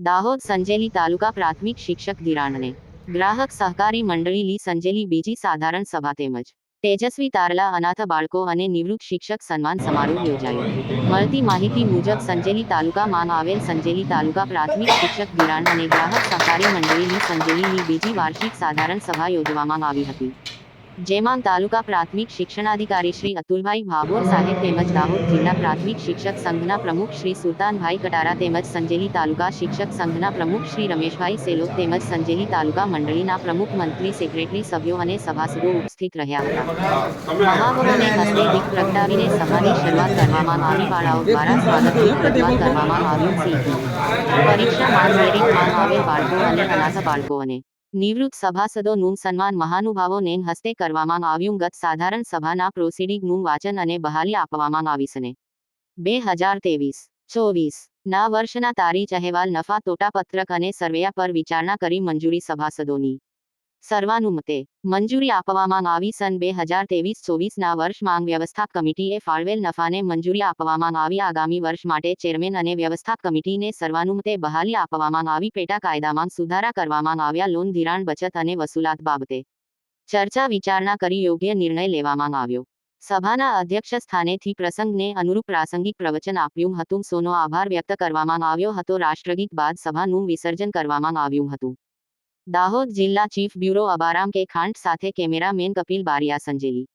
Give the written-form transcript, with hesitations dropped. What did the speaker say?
દાહોદ સંજેલી તાલુકા પ્રાથમિક શિક્ષક ધિરાણ અને ગ્રાહક સહકારી મંડળી લી સંજેલી બીજી સાધારણ સભા તેમજ તેજસ્વી તારલા અનાથ બાળકો અને નિવૃત્ત શિક્ષક સન્માન સમારોહ યોજાયો. મળતી માહિતી મુજબ સંજેલી તાલુકામાં આવેલ સંજેલી તાલુકા પ્રાથમિક શિક્ષક ધિરાણ અને ગ્રાહક સહકારી મંડળી લી સંજેલી ની બીજી વાર્ષિક સાધારણ સભા યોજવામાં આવી હતી. જેમાં તાલુકા પ્રાથમિક શિક્ષણાધિકારી શ્રી અતુલભાઈ ભાભોર સાહેબ તેમજ દાહોદ જિલ્લા પ્રાથમિક શિક્ષક સંઘના પ્રમુખ શ્રી સુલતાનભાઈ કટારા તેમજ સંજેલી તાલુકા શિક્ષક સંઘના પ્રમુખ શ્રી રમેશભાઈ સેલોત તેમજ સંજેલી તાલુકા મંડળીના પ્રમુખ મંત્રી સેક્રેટરી સભ્યો અને સભાસદો ઉપસ્થિત રહ્યા હતા. મહાવરોને હસ્તે દીપ પ્રગટાવીને સભાની શરૂઆત કરવામાં આવી. બાળાઓ દ્વારા સ્વાગત દીપ પ્રજ્વલન કરવામાં આવ્યું. પરીક્ષામાં મેરિટમાં આવેલ બાળકો અને અનાથ બાળકો અને નિવૃત્ત સભાસદોનું સન્માન મહાનુભાવોને હસ્તે કરવામાં આવ્યું. ગત સાધારણ સભાના પ્રોસિડિંગનું વાંચન અને બહાલી આપવામાં આવી છે. 2023-24 ના વર્ષના તારીખ અહેવાલ નફા તોટા પત્રક અને સર્વેયા પર વિચારણા કરી મંજૂરી સભાસદોની સર્વાનુમતે મંજૂરી આપવામાં આવી. સન 2023-24 ના વર્ષ માંગ વ્યવસ્થાપ કમિટીએ ફાળવેલ નફાને મંજૂરી આપવામાં આવી. આગામી વર્ષ માટે ચેરમેન અને વ્યવસ્થાપ કમિટીને સર્વાનુમતે બહાલી આપવામાં આવી. પેટા કાયદામાં સુધારા કરવામાં આવ્યા. લોન ધિરાણ બચત અને વસૂલાત બાબતે ચર્ચા વિચારણા કરી યોગ્ય નિર્ણય લેવામાં આવ્યો. સભાના અધ્યક્ષ સ્થાનેથી પ્રસંગને અનુરૂપ પ્રાસંગિક પ્રવચન આપ્યું હતું. સૌનો આભાર વ્યક્ત કરવામાં આવ્યો હતો. રાષ્ટ્રગીત બાદ સભાનું વિસર્જન કરવામાં આવ્યું હતું. દાહોદ જિલ્લા ચીફ બ્યુરો અબારામ કે ખાંટ સાથે કેમેરામેન કપિલ બારિયા સંજેલી.